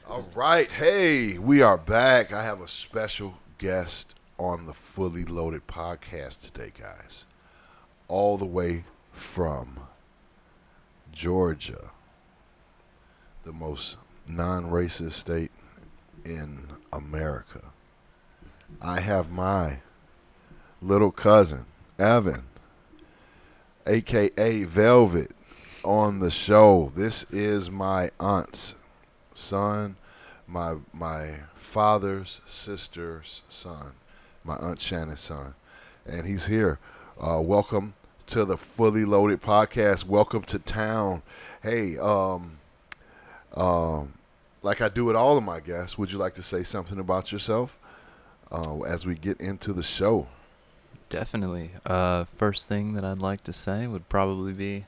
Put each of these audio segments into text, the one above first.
All right. Hey, we are back. I have a special guest on the Fully Loaded podcast today, guys. All the way from Georgia, the most non-racist state in America. I have my little cousin, Evan, a.k.a. Velvet, on the show. This is my aunt's son, my father's sister's son, my Aunt Shannon's son, and he's here. Welcome to the Fully Loaded podcast. Welcome to town. Hey, like I do with all of my guests, would you like to say something about yourself as we get into the show? Definitely. First thing that I'd like to say would probably be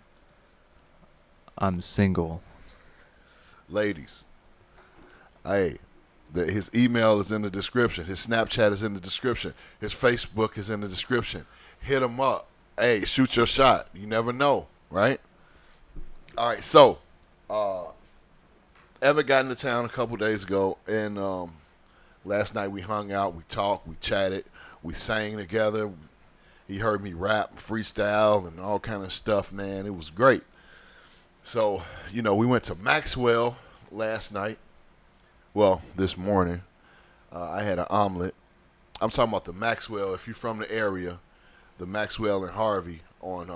I'm single. Ladies, hey, his email is in the description. His Snapchat is in the description. His Facebook is in the description. Hit him up. Hey, shoot your shot. You never know, right? All right, so Evan got into town a couple days ago, and last night we hung out, we talked, we chatted, we sang together. He heard me rap, freestyle, and all kind of stuff, man. It was great. So, we went to Maxwell last night. Well, this morning. I had an omelet. I'm talking about the Maxwell. If you're from the area, the Maxwell and Harvey on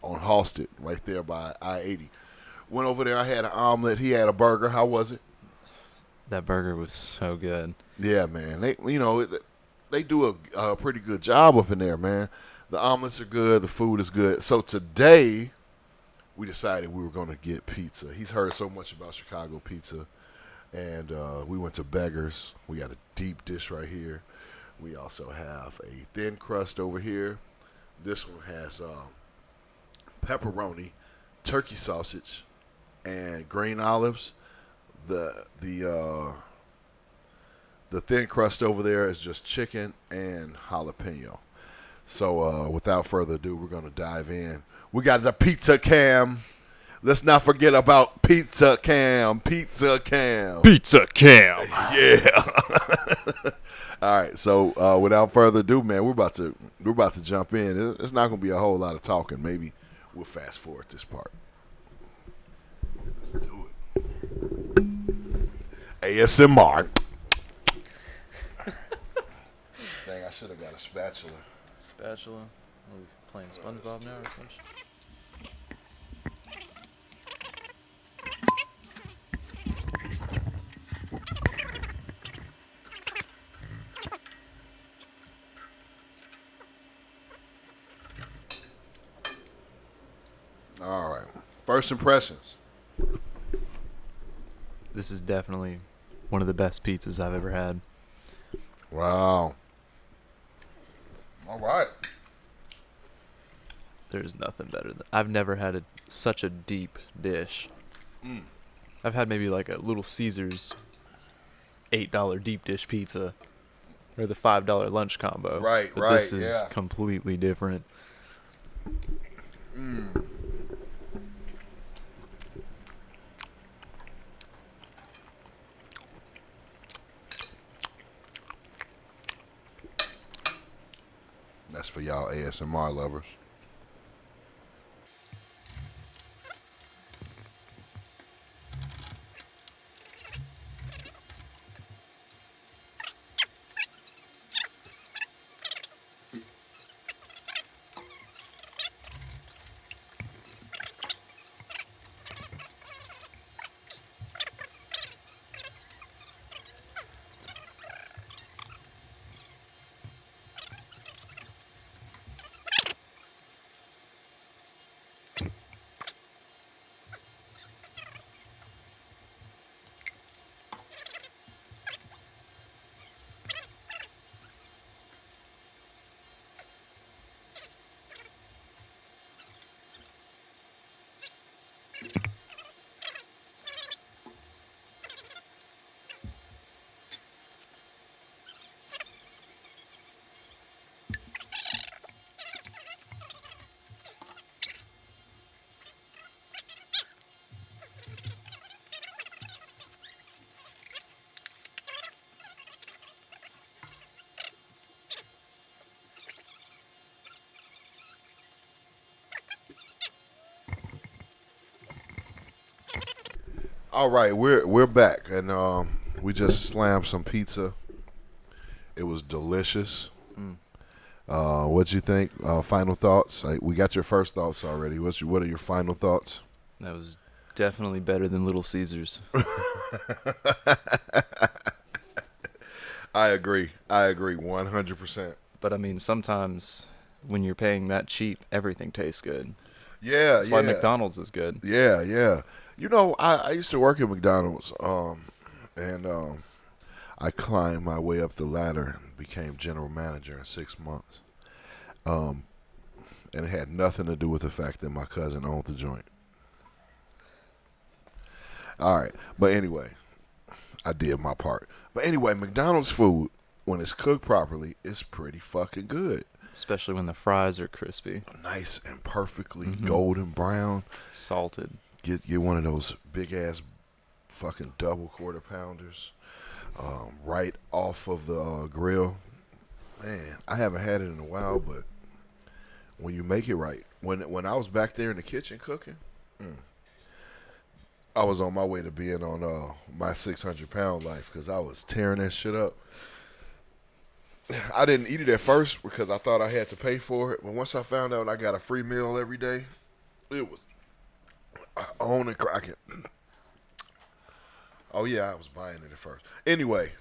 Halsted, right there by I-80. Went over there. I had an omelet. He had a burger. How was it? That burger was so good. Yeah, man. They do a pretty good job up in there, man. The omelets are good. The food is good. So today, we decided we were going to get pizza. He's heard so much about Chicago pizza. And we went to Beggars. We got a deep dish right here. We also have a thin crust over here. This one has pepperoni, turkey sausage, and green olives. The thin crust over there is just chicken and jalapeno. So without further ado, we're going to dive in. We got the pizza cam. Let's not forget about Pizza Cam. Pizza Cam. Pizza Cam. Yeah. All right. So without further ado, man, we're about to jump in. It's not going to be a whole lot of talking. Maybe we'll fast forward this part. Let's do it. ASMR. Dang, I should have got a spatula. Spatula? Are we playing SpongeBob now or something? All right. First impressions. This is definitely one of the best pizzas I've ever had. Wow. All right. There's nothing better than I've never had such a deep dish. I've had maybe like a Little Caesars $8 deep dish pizza or the $5 lunch combo. Right, but right, this is yeah. completely different. That's for y'all ASMR lovers. All right, we're back, and we just slammed some pizza. It was delicious. Mm. What'd you think? Final thoughts? We got your first thoughts already. What are your final thoughts? That was definitely better than Little Caesars. I agree. 100%. But I mean, sometimes when you're paying that cheap, everything tastes good. Yeah, That's why McDonald's is good. Yeah. You know, I used to work at McDonald's, and I climbed my way up the ladder and became general manager in 6 months. And it had nothing to do with the fact that my cousin owned the joint. All right, but anyway, I did my part. But anyway, McDonald's food, when it's cooked properly, is pretty fucking good. Especially when the fries are crispy. Nice and perfectly golden brown. Salted. Get one of those big ass fucking double quarter pounders right off of the grill. Man, I haven't had it in a while, but when you make it right, when I was back there in the kitchen cooking, I was on my way to being on my 600-pound life because I was tearing that shit up. I didn't eat it at first because I thought I had to pay for it, but once I found out I got a free meal every day, it was on and cracking. Oh yeah, I was buying it at first. Anyway,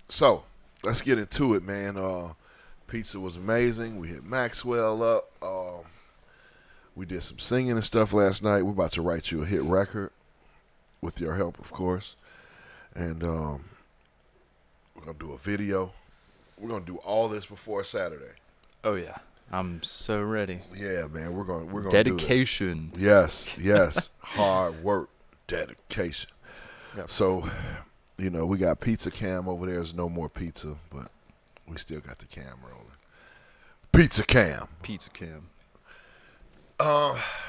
so let's get into it, man. Pizza was amazing. We hit Maxwell up. We did some singing and stuff last night. We're about to write you a hit record with your help, of course. And we're gonna do a video. We're gonna do all this before Saturday. Oh yeah, I'm so ready. Yeah, man. We're gonna dedication. Do this. Yes. Hard work, dedication. Yep. So, you know, we got Pizza Cam over there. There's no more pizza, but we still got the cam rolling. Pizza Cam. Pizza Cam.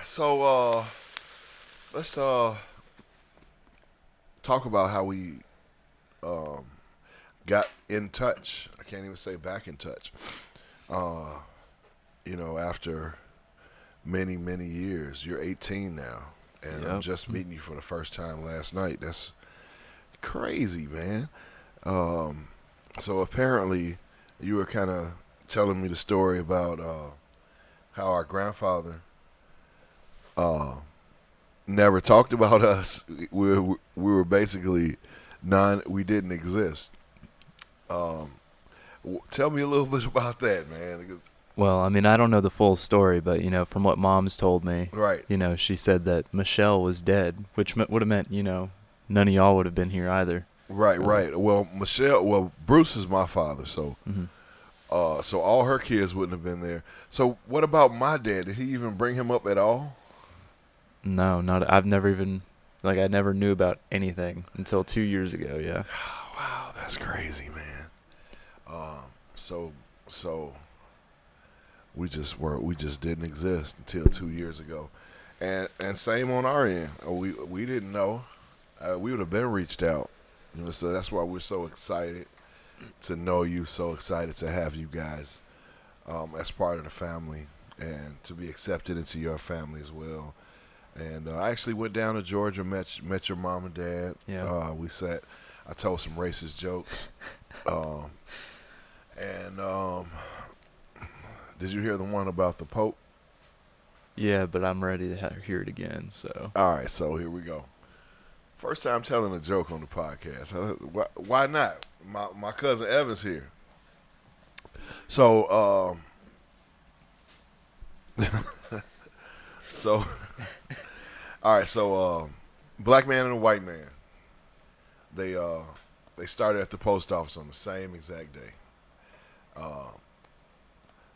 So let's talk about how we got in touch. I can't even say back in touch. You know, after many years. You're 18 now, and I'm just meeting you for the first time last night. That's crazy, man. So apparently you were kind of telling me the story about how our grandfather never talked about us. We were basically we didn't exist. Tell me a little bit about that, man. Because, well, I mean, I don't know the full story, but, you know, from what Mom's told me, right. You know, she said that Michelle was dead, which would have meant, you know, none of y'all would have been here either. Right. Well, Bruce is my father, so so all her kids wouldn't have been there. So what about my dad? Did he even bring him up at all? No, I've never even, like, I never knew about anything until 2 years ago, yeah. Wow, that's crazy, man. So we just didn't exist until 2 years ago, and same on our end. We didn't know. We would have been reached out, you know. So that's why we're so excited to know you. So excited to have you guys as part of the family and to be accepted into your family as well. And I actually went down to Georgia, met your mom and dad. Yeah. We sat. I told some racist jokes. Did you hear the one about the Pope? Yeah, but I'm ready to hear it again, so. All right, so here we go. First time telling a joke on the podcast. Why not? My cousin Evan's here. So, all right, so black man and a white man. They started at the post office on the same exact day.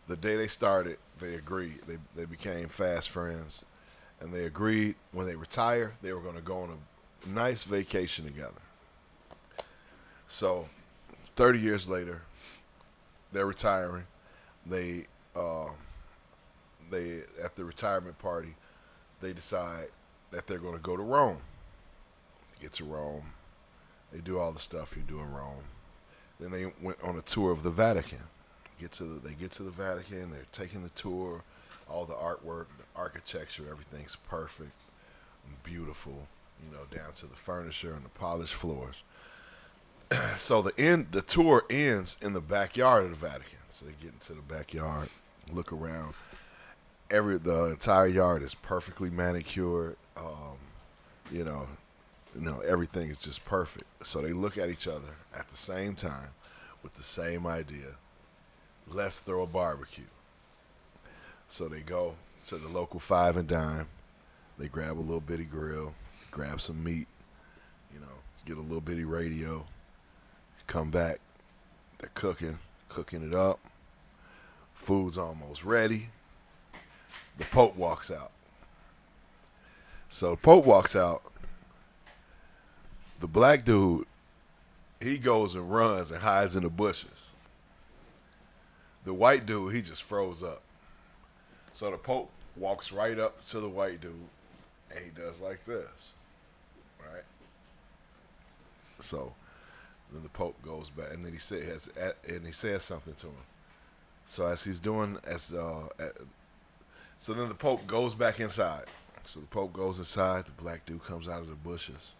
The day they started, they agreed. They became fast friends, and they agreed when they retire, they were going to go on a nice vacation together. So, 30 years later, they're retiring. They at the retirement party, they decide that they're going to go to Rome. Get to Rome. They do all the stuff you do in Rome. Then they went on a tour of the Vatican. They get to the Vatican. They're taking the tour. All the artwork, the architecture, everything's perfect and beautiful. down to the furniture and the polished floors. So the tour ends in the backyard of the Vatican. So they get into the backyard, look around. The entire yard is perfectly manicured. You know, everything is just perfect. So they look at each other at the same time with the same idea. Let's throw a barbecue. So they go to the local Five and Dime. They grab a little bitty grill, grab some meat, get a little bitty radio. Come back. They're cooking it up. Food's almost ready. The Pope walks out. So the Pope walks out. The black dude, he goes and runs and hides in the bushes. The white dude, he just froze up. So the Pope walks right up to the white dude, and he does like this, right? So then the Pope goes back, and then he says something to him. So as he's doing, so then the Pope goes back inside. So the Pope goes inside. The black dude comes out of the bushes.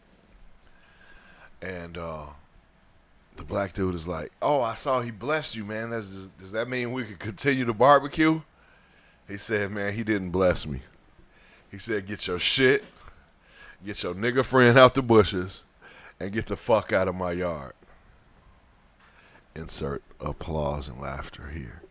And the black dude is like, "Oh, I saw he blessed you, man. Does that mean we could continue the barbecue?" He said, "Man, he didn't bless me. He said, get your shit, get your nigga friend out the bushes, and get the fuck out of my yard." Insert applause and laughter here.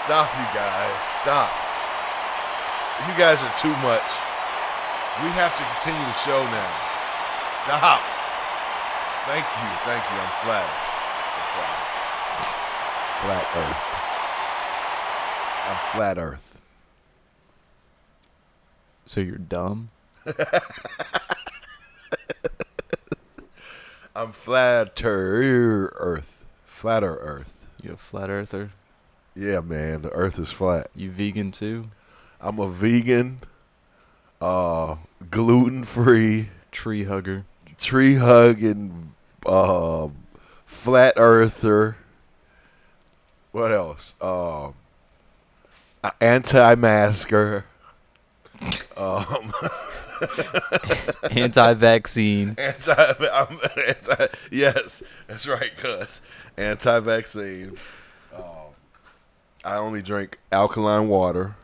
Stop, you guys. Stop. You guys are too much. We have to continue the show now. Stop. Thank you. I'm flattered. Flat Earth. I'm flat Earth. So you're dumb? I'm flatter Earth. Flatter Earth. You a flat earther? Yeah, man. The Earth is flat. You vegan too? I'm a vegan, gluten-free, Tree hugger. tree hugging, flat earther. What else? Anti-masker. Anti-vaccine. Yes, that's right, cuz. Anti-vaccine. I only drink alkaline water.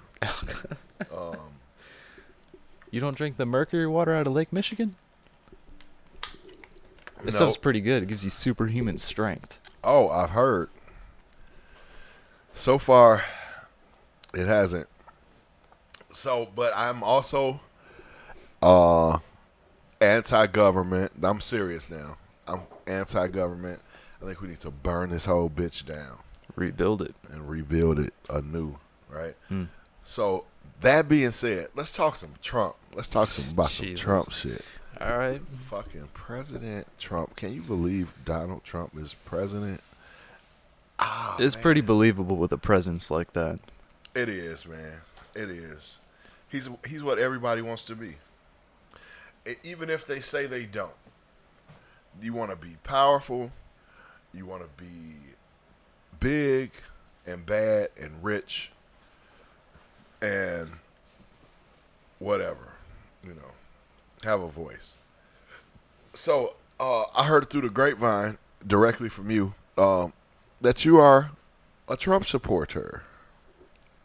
You don't drink the mercury water out of Lake Michigan? This No. stuff's pretty good. It gives you superhuman strength. Oh, I've heard. So far, it hasn't. So, but I'm also anti-government. I'm serious now. I'm anti-government. I think we need to burn this whole bitch down Rebuild it. and rebuild it anew, right? Mm. So, that being said, let's talk some Trump. Let's talk about some Jesus. Trump shit. All right. Fucking President Trump. Can you believe Donald Trump is president? It's pretty believable with a presence like that. It is, man. It is. He's what everybody wants to be. Even if they say they don't. You want to be powerful. You want to be big and bad and rich and whatever. Have a voice. So I heard through the grapevine directly from you that you are a Trump supporter.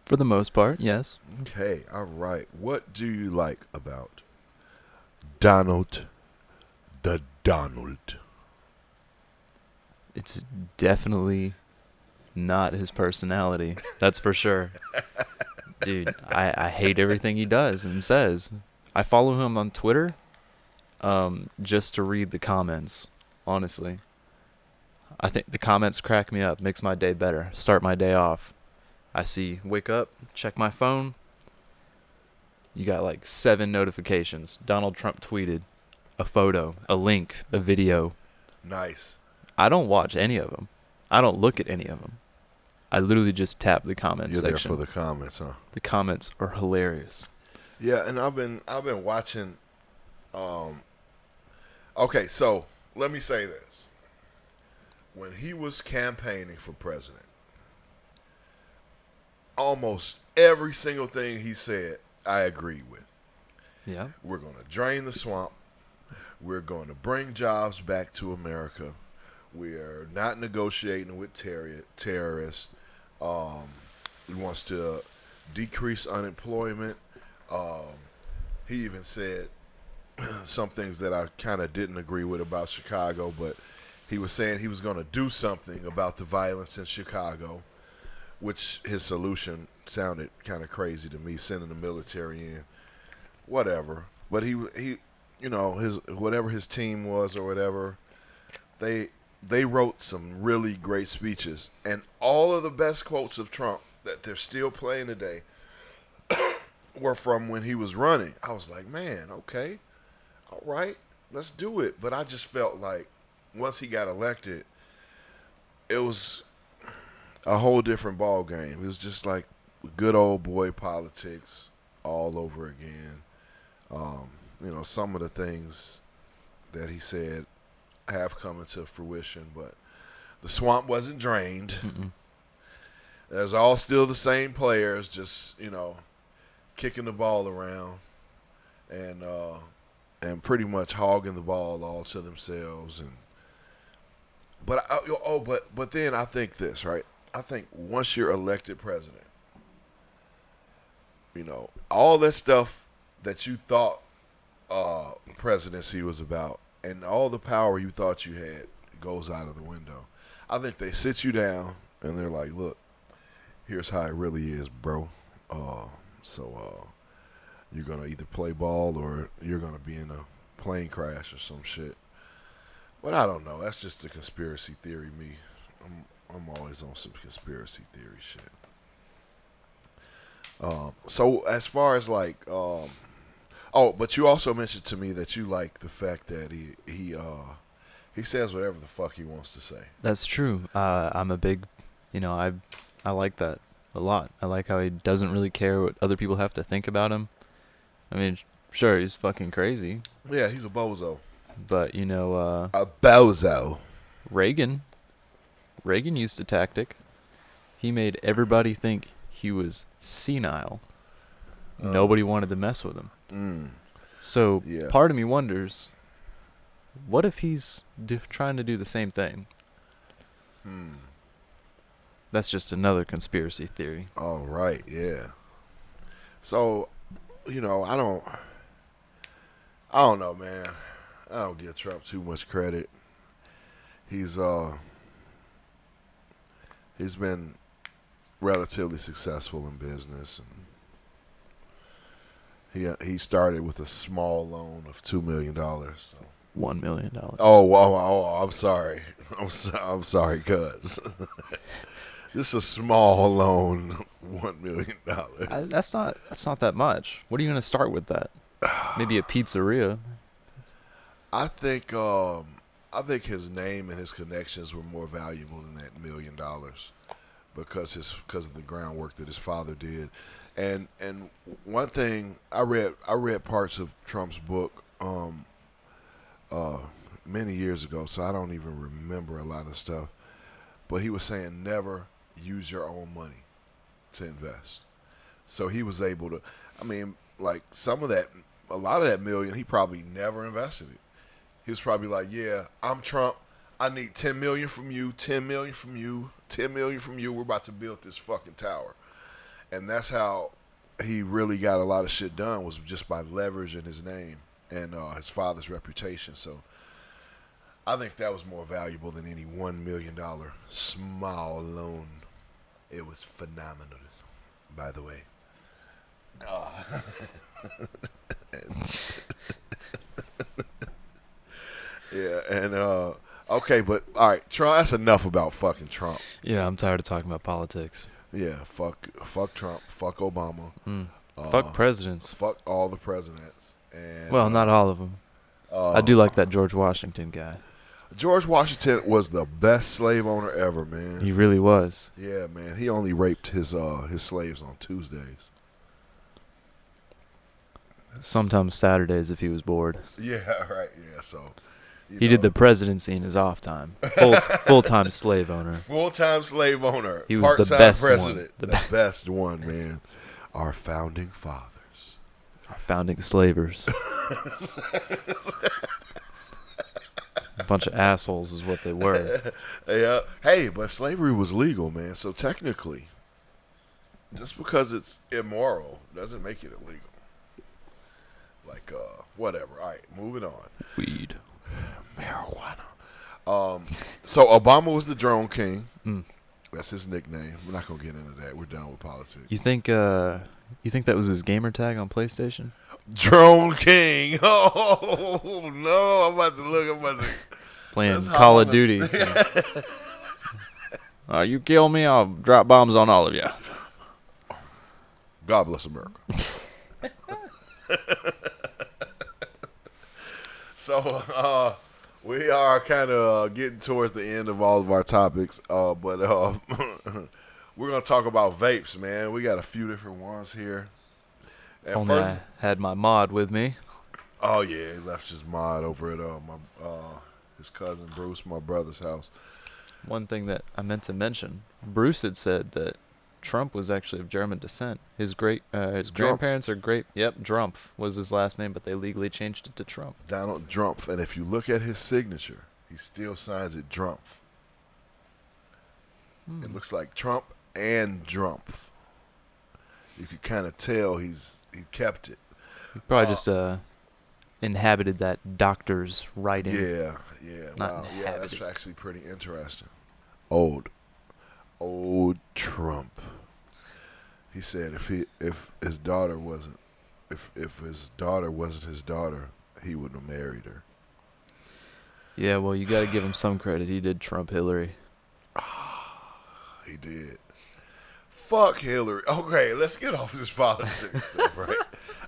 For the most part, yes. Okay, all right. What do you like about Donald? It's definitely not his personality. That's for sure. Dude, I hate everything he does and says. I follow him on Twitter just to read the comments, honestly. I think the comments crack me up, makes my day better, start my day off. I wake up, check my phone. You got like 7 notifications. Donald Trump tweeted a photo, a link, a video. Nice. I don't watch any of them. I don't look at any of them. I literally just tap the comments You're section. there for the comments, huh? The comments are hilarious. Yeah, and I've been watching. Okay, so let me say this. When he was campaigning for president, almost every single thing he said, I agreed with. Yeah. We're going to drain the swamp. We're going to bring jobs back to America. We're not negotiating with terrorists. He wants to decrease unemployment. He even said some things that I kind of didn't agree with about Chicago, but he was saying he was going to do something about the violence in Chicago, which his solution sounded kind of crazy to me, sending the military in. Whatever. But he his whatever his team was or whatever, they wrote some really great speeches, and all of the best quotes of Trump that they're still playing today were from when he was running. I was like, man, okay, all right, let's do it. But I just felt like once he got elected, it was a whole different ball game. It was just like good old boy politics all over again. Some of the things that he said have come into fruition, but the swamp wasn't drained. Mm-mm. There's all still the same players, just kicking the ball around and pretty much hogging the ball all to themselves. But then I think this, right? I think once you're elected president, all that stuff that you thought presidency was about, and all the power you thought you had goes out of the window. I think they sit you down and they're like, look, here's how it really is, bro. So you're going to either play ball or you're going to be in a plane crash or some shit. But I don't know. That's just a conspiracy theory, me. I'm always on some conspiracy theory shit. So as far as like... but you also mentioned to me that you like the fact that he says whatever the fuck he wants to say. That's true. I'm a big, I like that a lot. I like how he doesn't really care what other people have to think about him. I mean, sure, he's fucking crazy. Yeah, he's a bozo. But, a bozo. Reagan used a tactic. He made everybody think he was senile. Nobody wanted to mess with him. So yeah. Part of me wonders, what if he's trying to do the same thing? That's just another conspiracy theory. All right, yeah. So, I don't know, man. I don't give Trump too much credit. He's been relatively successful in business, and he started with a small loan of $2 million. So. $1 million. Oh, I'm sorry. I'm sorry, cuz. This is a small loan, $1 million. That's not that much. What are you going to start with that? Maybe a pizzeria. I think his name and his connections were more valuable than that $1 million because of the groundwork that his father did. And one thing I read parts of Trump's book many years ago, so I don't even remember a lot of stuff. But he was saying never use your own money to invest. So he was able to, a lot of that million, he probably never invested it. He was probably like, yeah, I'm Trump. I need 10 million from you, 10 million from you, 10 million from you. We're about to build this fucking tower. And that's how he really got a lot of shit done, was just by leveraging his name and his father's reputation. So I think that was more valuable than any $1 million small loan. It was phenomenal, by the way. Yeah, and okay, but all right, Trump. That's enough about fucking Trump. Yeah, I'm tired of talking about politics. Yeah, fuck Trump, fuck Obama, fuck presidents, fuck all the presidents. And not all of them. I do like that George Washington guy. George Washington was the best slave owner ever, man. He really was. Yeah, man. He only raped his slaves on Tuesdays. Sometimes Saturdays if he was bored. Yeah, right. Yeah, so He did the presidency in his off time. Full-time slave owner. Full-time slave owner. He was the part-time best president. one. The best one, man. Our founding fathers. Our founding slavers. A bunch of assholes is what they were. Yeah. Hey, but slavery was legal, man. So technically, just because it's immoral doesn't make it illegal. Like, whatever. All right, moving on. Weed. Marijuana. So Obama was the drone king. That's his nickname. We're not gonna get into that. We're done with politics. You think that was his gamer tag on PlayStation? Drone King. Oh no! I'm about to look. I'm about to playing Call of Duty. You kill me, I'll drop bombs on all of you. God bless America. So we are kind of getting towards the end of all of our topics, but we're gonna talk about vapes, man. We got a few different ones here. If only I had my mod with me. Oh yeah, he left his mod over at his cousin Bruce, my brother's house. One thing that I meant to mention, Bruce had said that Trump was actually of German descent. His grandparents are great. Yep, Drumpf was his last name, but they legally changed it to Trump. Donald Drumpf, and if you look at his signature, he still signs it Drumpf. It looks like Trump and Drumpf. You could kind of tell he kept it. He probably just inhabited that doctor's writing. Yeah. Wow. Yeah, that's actually pretty interesting. Old Trump. He said if his daughter wasn't his daughter, he would have married her. Yeah, well, you got to give him some credit. He did Trump Hillary. He did. Fuck Hillary. Okay, let's get off this politics stuff, right?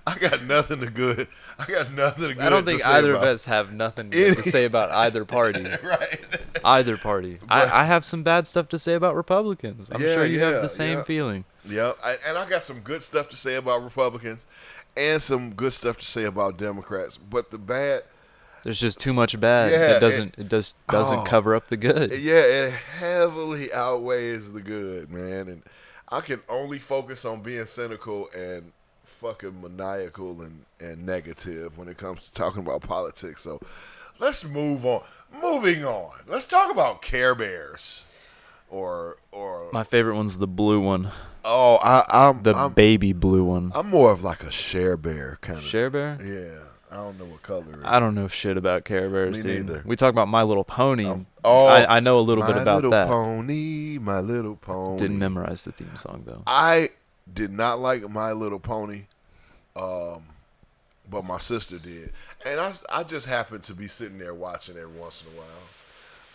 I got nothing good. I don't think either of us have nothing good to say about either party. Right. Either party. I have some bad stuff to say about Republicans. I'm sure you have the same feeling. Yeah, and I got some good stuff to say about Republicans and some good stuff to say about Democrats. But the bad... There's just too much bad. It doesn't cover up the good. Yeah, it heavily outweighs the good, man. And I can only focus on being cynical and fucking maniacal and negative when it comes to talking about politics. So let's move on. Moving on. Let's talk about Care Bears. Or my favorite one's the blue one. Oh, I'm baby blue one. I'm more of like a Share Bear kind of. Share Bear? Yeah. I don't know what color it is. I don't know shit about Care Bears, Me dude. neither. We talk about My Little Pony. I know a little bit about that. My Little Pony. Didn't memorize the theme song, though. I did not like My Little Pony, but my sister did. And I just happened to be sitting there watching every once in a while.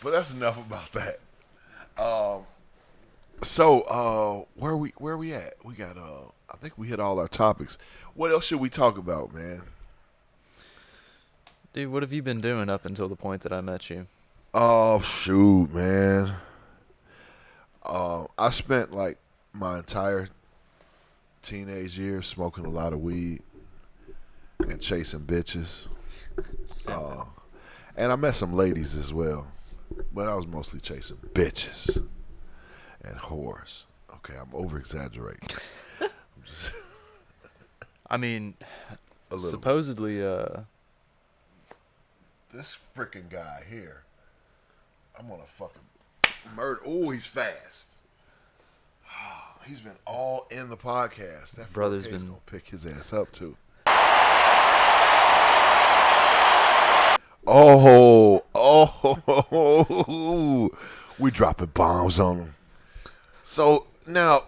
But that's enough about that. So where we at? We got I think we hit all our topics. What else should we talk about, man? Dude, what have you been doing up until the point that I met you? Oh, shoot, man. I spent, like, my entire teenage years smoking a lot of weed and chasing bitches. And I met some ladies as well. But I was mostly chasing bitches and whores. Okay, I'm over-exaggerating. I mean, supposedly... This freaking guy here, I'm gonna fucking murder. Oh, he's fast. He's been all in the podcast. That brother's been gonna pick his ass up too. We dropping bombs on him. So now,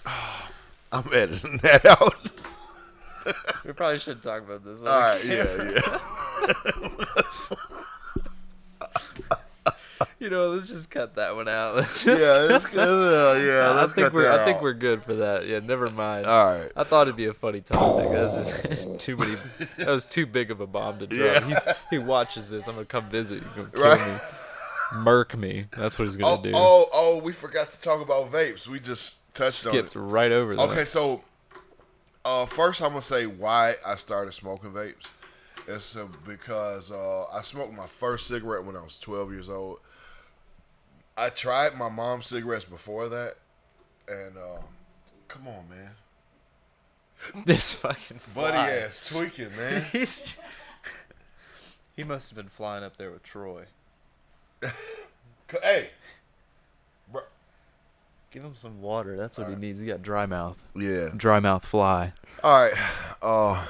I'm editing that out. We probably should talk about this. All right, yeah. Let's just cut that one out. Let's cut that out. I think we're good for that. Yeah, never mind. All right. I thought it'd be a funny topic. That's just too many. That was too big of a bomb to drop. Yeah. He watches this. I'm gonna come visit. He's gonna kill me, murk me. That's what he's gonna do. Oh, we forgot to talk about vapes. We just skipped right over that. Okay, so first I'm gonna say why I started smoking vapes, It's because I smoked my first cigarette when I was 12 years old. I tried my mom's cigarettes before that, and come on, man, This fucking buddy fly. ass tweaking, man. He must have been flying up there with Troy. Hey, bro. Give him some water. That's what he needs. He got dry mouth. Yeah. Dry mouth fly. All right.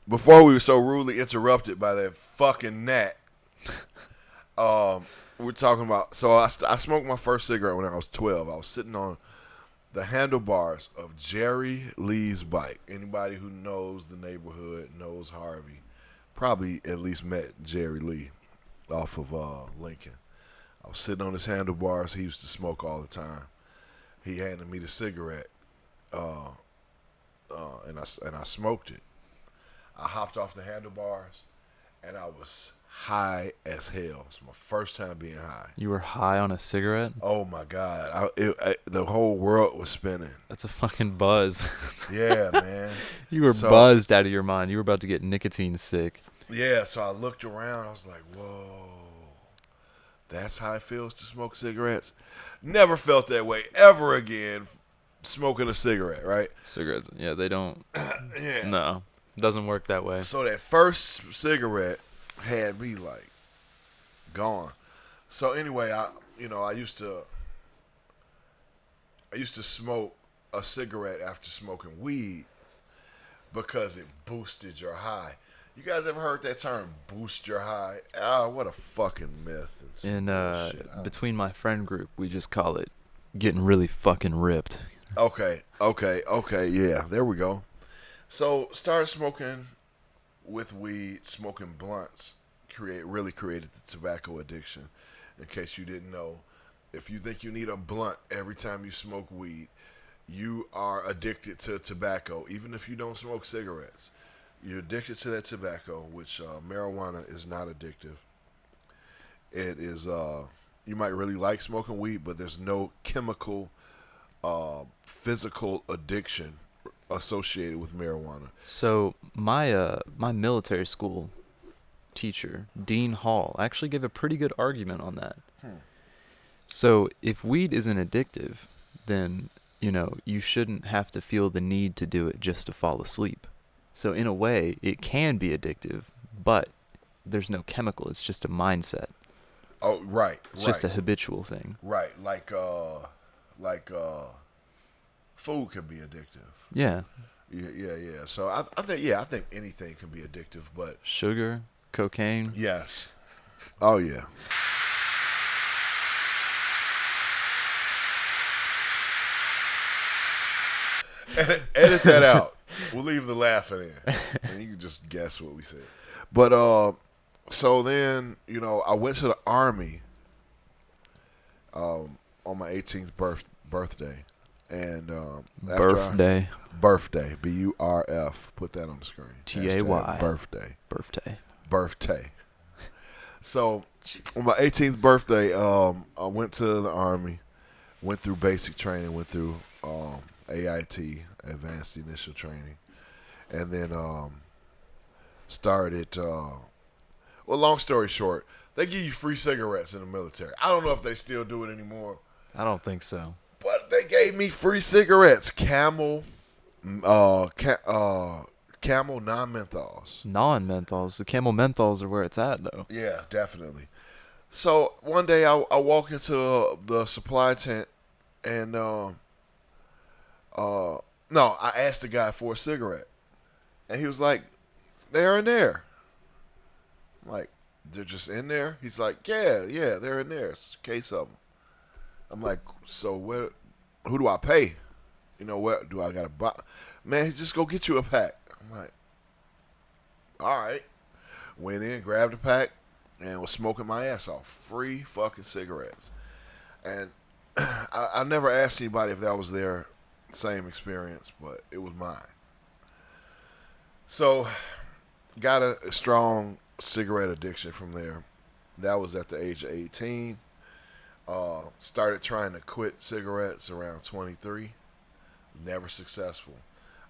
Before we were so rudely interrupted by that fucking gnat, we're talking about. So I smoked my first cigarette when I was 12. I was sitting on the handlebars of Jerry Lee's bike. Anybody who knows the neighborhood knows Harvey. Probably at least met Jerry Lee off of Lincoln. I was sitting on his handlebars. He used to smoke all the time. He handed me the cigarette, and I smoked it. I hopped off the handlebars, and I was high as hell. It's my first time being high. You were high on a cigarette? Oh my God! The whole world was spinning. That's a fucking buzz. Yeah, man. You were buzzed out of your mind. You were about to get nicotine sick. Yeah, so I looked around. I was like, whoa. That's how it feels to smoke cigarettes. Never felt that way ever again smoking a cigarette, right? Cigarettes, yeah, they don't. Yeah. No, doesn't work that way. So that first cigarette had me like gone. So anyway, I used to smoke a cigarette after smoking weed because it boosted your high. You guys ever heard that term, boost your high? Ah, what a fucking myth. And between my friend group, we just call it getting really fucking ripped. Okay, yeah, there we go. So started smoking with weed, smoking blunts, really created the tobacco addiction. In case you didn't know, if you think you need a blunt every time you smoke weed, you are addicted to tobacco, even if you don't smoke cigarettes. You're addicted to that tobacco, which marijuana is not addictive. It is, you might really like smoking weed, but there's no chemical, physical addiction associated with marijuana. So my military school teacher, Dean Hall, actually gave a pretty good argument on that. So if weed isn't addictive, then, you shouldn't have to feel the need to do it just to fall asleep. So in a way, it can be addictive, but there's no chemical. It's just a mindset. Oh, right. It's just a habitual thing. Right. Like food can be addictive. Yeah. Yeah. So I think anything can be addictive, but sugar, cocaine. Yes. Oh yeah. Edit that out. We'll leave the laughing in, and you can just guess what we said. But so then I went to the Army on my 18th birthday, and birthday, BURF. Put that on the screen. TAY birthday. So on my 18th birthday, I went to the Army, went through basic training, went through AIT, Advanced Initial Training, and then started. Well, long story short, they give you free cigarettes in the military. I don't know if they still do it anymore. I don't think so. But they gave me free cigarettes, Camel, Camel non-menthols. Non-menthols. The Camel menthols are where it's at, though. Yeah, definitely. So one day I walk into the supply tent, and no, I asked the guy for a cigarette, and he was like, "They're in there." I'm like, "They're just in there?" He's like, "Yeah, they're in there. It's a case of them." I'm like, "So who do I pay? What do I gotta buy?" "Man, just go get you a pack." I'm like, "All right." Went in, grabbed a pack, and was smoking my ass off. Free fucking cigarettes. And I never asked anybody if that was their same experience, but it was mine. So, got a strong cigarette addiction from there. That was at the age of 18. Started trying to quit cigarettes around 23. Never successful.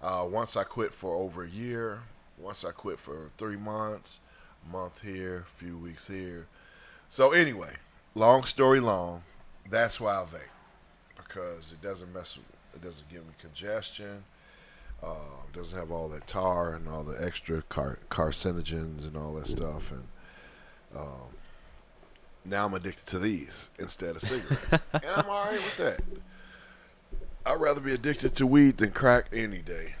Once I quit for over a year. Once I quit for 3 months. month here, few weeks here. So anyway, long story long, that's why I vape because it doesn't give me congestion. Doesn't have all that tar and all the extra carcinogens and all that stuff. And now I'm addicted to these instead of cigarettes, and I'm all right with that. I'd rather be addicted to weed than crack any day.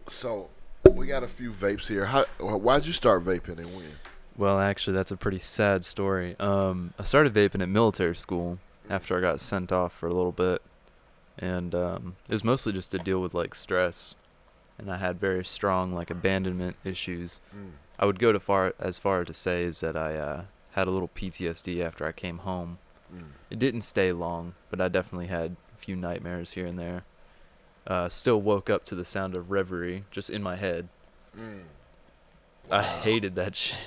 So we got a few vapes here. Why'd you start vaping and when? Well, actually, that's a pretty sad story. I started vaping at military school after I got sent off for a little bit, and it was mostly just to deal with like stress, and I had very strong like abandonment issues. I would go as far to say is that I had a little PTSD after I came home. It didn't stay long, but I definitely had a few nightmares here and there. Still woke up to the sound of reverie just in my head. Wow. I hated that shit.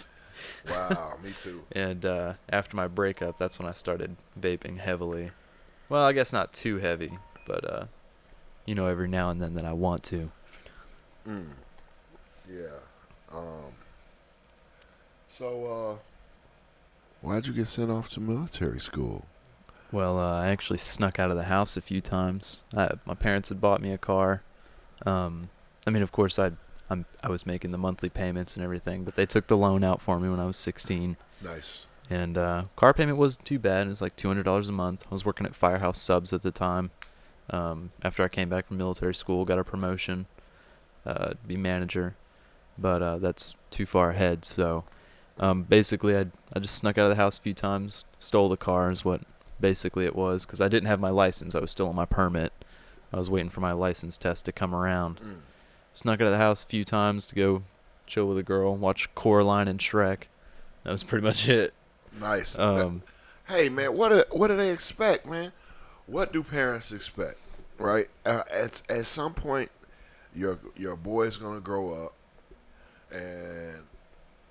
Wow, me too. And after my breakup, that's when I started vaping heavily. Well, I guess not too heavy, but every now and then that I want to. Yeah. So, why'd you get sent off to military school? Well, I actually snuck out of the house a few times. My parents had bought me a car. Of course, I was making the monthly payments and everything, but they took the loan out for me when I was 16. Nice. And car payment wasn't too bad. It was like $200 a month. I was working at Firehouse Subs at the time. After I came back from military school, got a promotion to be manager, but that's too far ahead. So basically, I just snuck out of the house a few times, stole the car is what basically it was, because I didn't have my license. I was still on my permit. I was waiting for my license test to come around. Snuck out of the house a few times to go chill with a girl, watch Coraline and Shrek. That was pretty much it. Nice. Hey, man, what do they expect, man? What do parents expect, right? At some point, your boy's going to grow up, and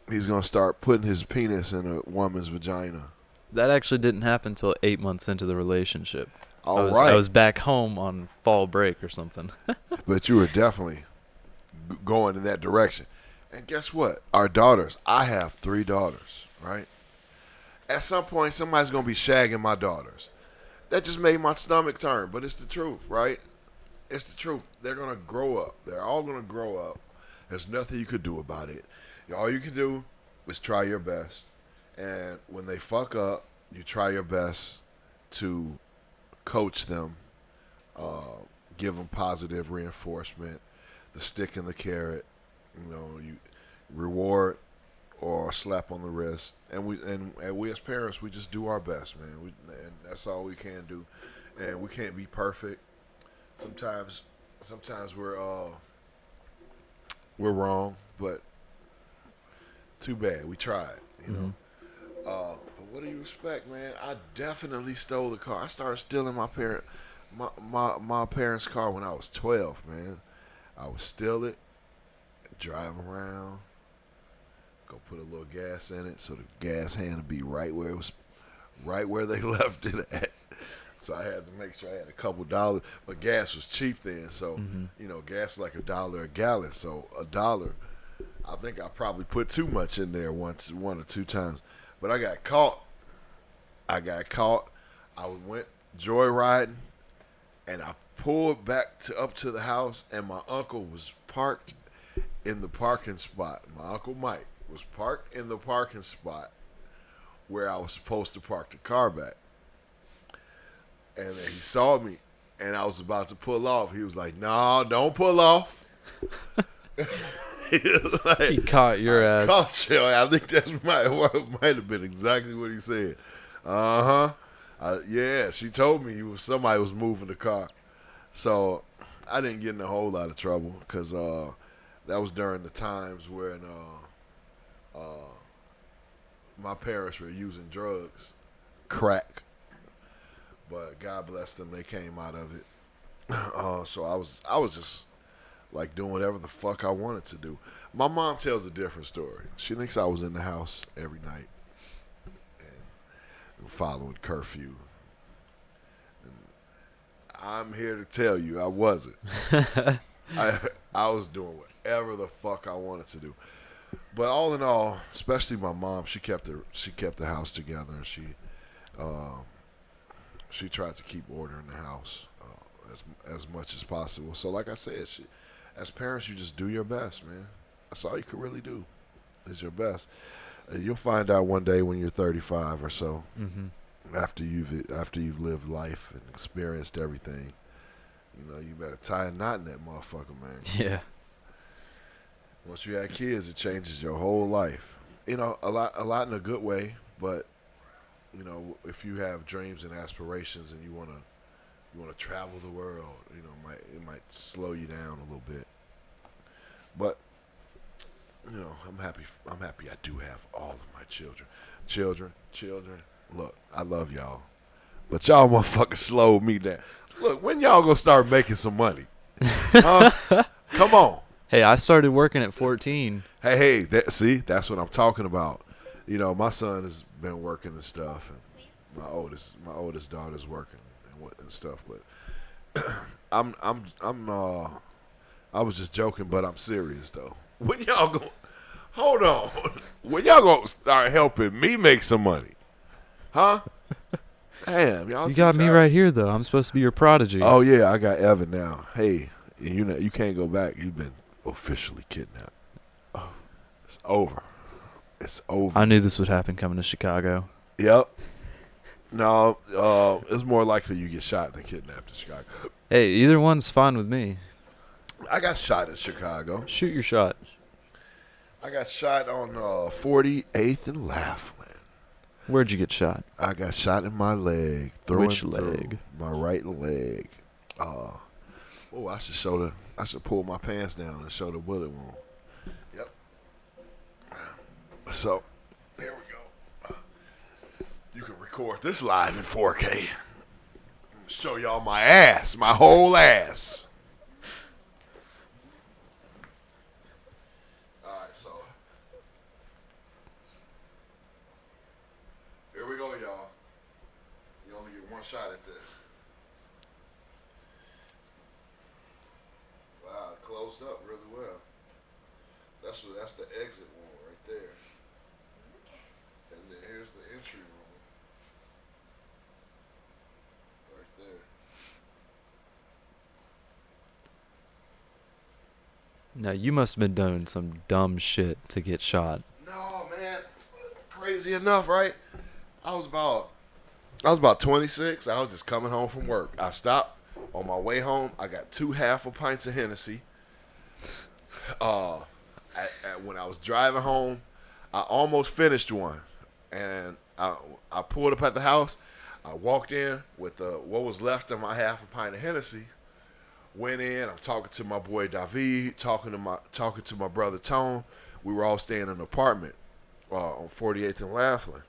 he's going to start putting his penis in a woman's vagina. That actually didn't happen until 8 months into the relationship. I was back home on fall break or something. But you were definitely going in that direction. And guess what? Our daughters, I have 3 daughters, right? At some point, somebody's going to be shagging my daughters. That just made my stomach turn, but it's the truth, right? It's the truth. They're going to grow up. They're all going to grow up. There's nothing you could do about it. All you can do is try your best. And when they fuck up, you try your best to coach them, give them positive reinforcement, the stick and the carrot, you reward or slap on the wrist, and we as parents, we just do our best, man. And that's all we can do, and we can't be perfect. Sometimes we're wrong, but too bad. We tried, But what do you expect, man? I definitely stole the car. I started stealing my parents' car when I was 12, man. I would steal it, drive around, go put a little gas in it so the gas hand would be right where they left it at. So I had to make sure I had a couple dollars. But gas was cheap then, so gas is like $1 a gallon. So $1, I think I probably put too much in there one or two times. But I got caught. I went joyriding, and I pulled back up to the house, and my uncle was parked in the parking spot. My Uncle Mike was parked in the parking spot where I was supposed to park the car back. And then he saw me, and I was about to pull off. He was like, "No, don't pull off." He caught your ass. Caught you. I think that might have been exactly what he said. Yeah, she told me somebody was moving the car. So I didn't get in a whole lot of trouble because that was during the times when my parents were using drugs, crack. But God bless them, they came out of it. So I was just like doing whatever the fuck I wanted to do. My mom tells a different story. She thinks I was in the house every night and following curfew. And I'm here to tell you I wasn't. I was doing whatever the fuck I wanted to do. But all in all, especially my mom, she kept the house together. And um, she tried to keep order in the house as much as possible. So like I said, as parents, you just do your best, man. That's all you can really do. Is your best. You'll find out one day when you're 35 or so, after you've lived life and experienced everything. You better tie a knot in that motherfucker, man. Yeah. Once you have kids, it changes your whole life. A lot in a good way, but if you have dreams and aspirations and you wanna travel the world, it might slow you down a little bit. But I'm happy. I do have all of my children. Look, I love y'all, but y'all motherfuckers slowed me down. Look, when y'all gonna start making some money? Huh? Come on. Hey, I started working at 14. Hey, that's what I'm talking about. My son has been working and stuff, and my oldest daughter's working and stuff. But I was just joking, but I'm serious though. When y'all go, hold on. When y'all gonna start helping me make some money, huh? Damn, y'all. You got me right here though. I'm supposed to be your prodigy. Oh yeah, I got Evan now. Hey, you can't go back. You've been officially kidnapped. Oh, it's over. It's over. I knew this would happen coming to Chicago. Yep. No, it's more likely you get shot than kidnapped in Chicago. Hey, either one's fine with me. I got shot in Chicago. Shoot your shot. I got shot on 48th and Laughlin. Where'd you get shot? I got shot in my leg. Which leg? My right leg. I should pull my pants down and show the bullet wound. Yep. So, there we go. You can record this live in 4K. Show y'all my ass, my whole ass. Alright, so here we go, y'all. You only get one shot at this. Wow, it closed up really well. That's the exit wound right there. And then here's the entry room. Right there. Now, you must have been doing some dumb shit to get shot. No, man. Crazy enough, right? I was about 26. I was just coming home from work. I stopped on my way home. I got 2 half a pints of Hennessy. When I was driving home, I almost finished one, and I pulled up at the house. I walked in with what was left of my half a pint of Hennessy. Went in. I'm talking to my boy David, talking to my brother Tone. We were all staying in an apartment on 48th and Laughlin.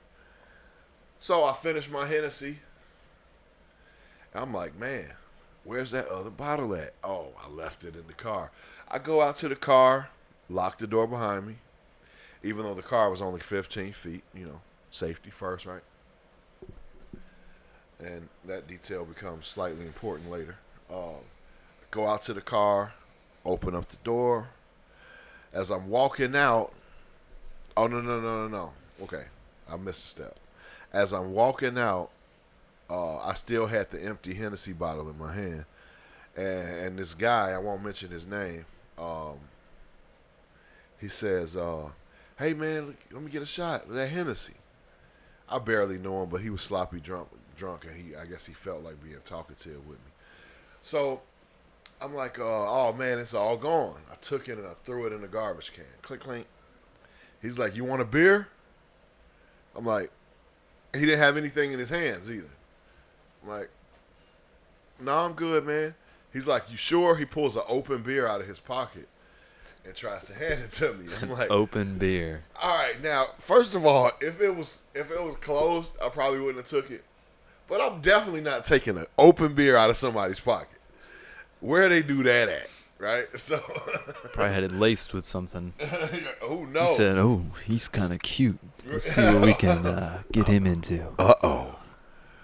So I finished my Hennessy. I'm like, man, where's that other bottle at? Oh, I left it in the car. I go out to the car, lock the door behind me, even though the car was only 15 feet, safety first, right? And that detail becomes slightly important later. Go out to the car, open up the door. As I'm walking out, oh, no. Okay, I missed a step. As I'm walking out, I still had the empty Hennessy bottle in my hand. And this guy, I won't mention his name, he says, hey, man, let me get a shot of that Hennessy. I barely know him, but he was sloppy drunk, and I guess he felt like being talkative with me. So I'm like, oh, man, it's all gone. I took it and I threw it in the garbage can. Click, clink. He's like, you want a beer? I'm like, he didn't have anything in his hands either. I'm like, no, I'm good, man. He's like, you sure? He pulls an open beer out of his pocket and tries to hand it to me. I'm like, open beer. All right, now, first of all, if it was closed, I probably wouldn't have took it. But I'm definitely not taking an open beer out of somebody's pocket. Where they do that at, right? So probably had it laced with something. Oh no! He said, "Oh, he's kind of cute. Let's see what we can get him into." Uh-oh.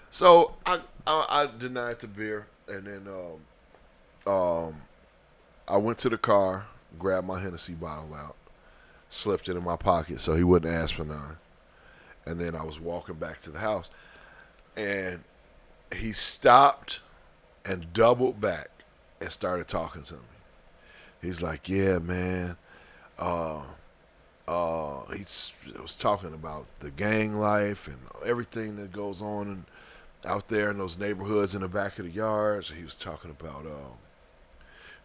So I denied the beer, and then I went to the car, grabbed my Hennessy bottle out, slipped it in my pocket so he wouldn't ask for none. And then I was walking back to the house, and he stopped and doubled back and started talking to me. He's like, yeah, man. He was talking about the gang life and everything that goes on out there in those neighborhoods in the back of the yards. He was talking about.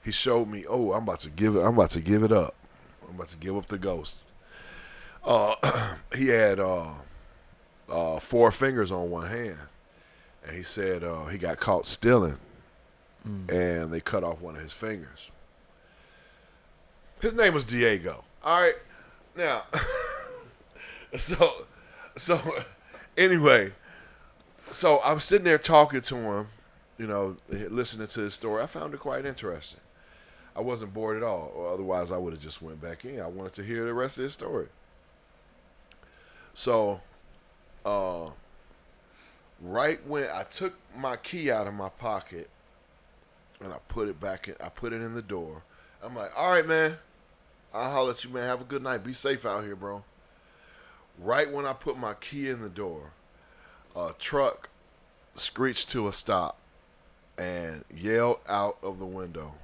He showed me. Oh, I'm about to give it up. I'm about to give up the ghost. He had 4 fingers on one hand, and he said he got caught stealing, and they cut off one of his fingers. His name was Diego. All right, now, so anyway, so I was sitting there talking to him, listening to his story. I found it quite interesting. I wasn't bored at all, or otherwise I would have just went back in. I wanted to hear the rest of his story. So, right when I took my key out of my pocket and I put it back in, I put it in the door. I'm like, all right, man, I'll holler at you, man. Have a good night. Be safe out here, bro. Right when I put my key in the door, a truck screeched to a stop and yelled out of the window,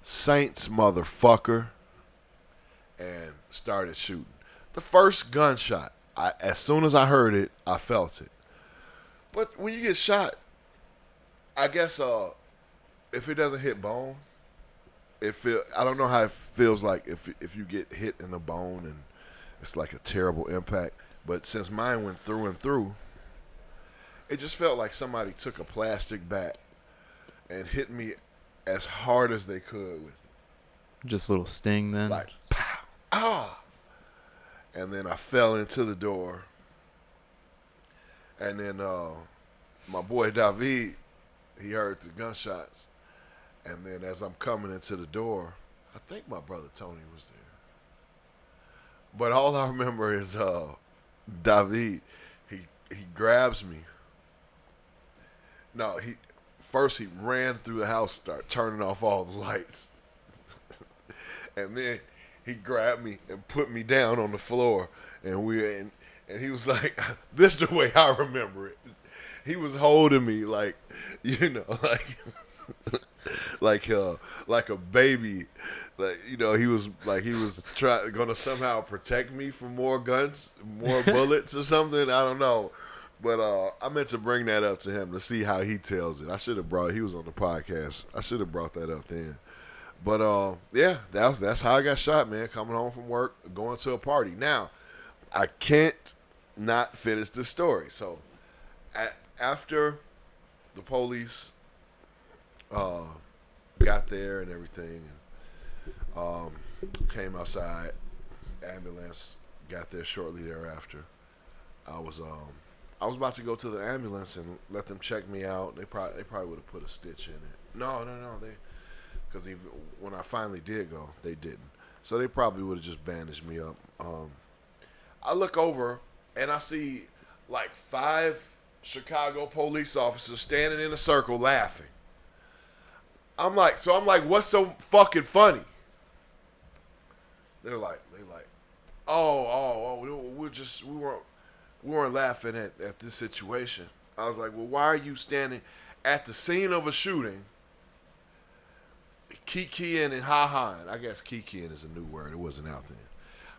"Saints, motherfucker," and started shooting. The first gunshot, as soon as I heard it, I felt it. But when you get shot, I guess if it doesn't hit bone, I don't know how it feels like if you get hit in the bone and it's like a terrible impact. But since mine went through and through, it just felt like somebody took a plastic bat and hit me as hard as they could with it. Just a little sting then? Like, pow, ah. And then I fell into the door. And then my boy David, he heard the gunshots. And then as I'm coming into the door, I think my brother Tony was there. But all I remember is David, he grabs me. No, he ran through the house, started turning off all the lights. And then he grabbed me and put me down on the floor, and he was like, "This is the way I remember it." He was holding me like like a baby, he was gonna somehow protect me from more guns, more bullets or something. I don't know, but I meant to bring that up to him to see how he tells it. He was on the podcast. I should have brought that up then. But yeah, that's how I got shot, man. Coming home from work, going to a party. Now, I can't not finish the story. So, after the police got there and everything, and came outside, ambulance got there shortly thereafter. I was about to go to the ambulance and let them check me out. They probably would have put a stitch in it. No, because when I finally did go, they didn't. So they probably would have just bandaged me up. I look over and I see like 5 Chicago police officers standing in a circle laughing. I'm like, what's so fucking funny? They're like, we weren't laughing at this situation. I was like, well, why are you standing at the scene of a shooting, kikiing and ha-haing? I guess kikiing is a new word. It wasn't out then.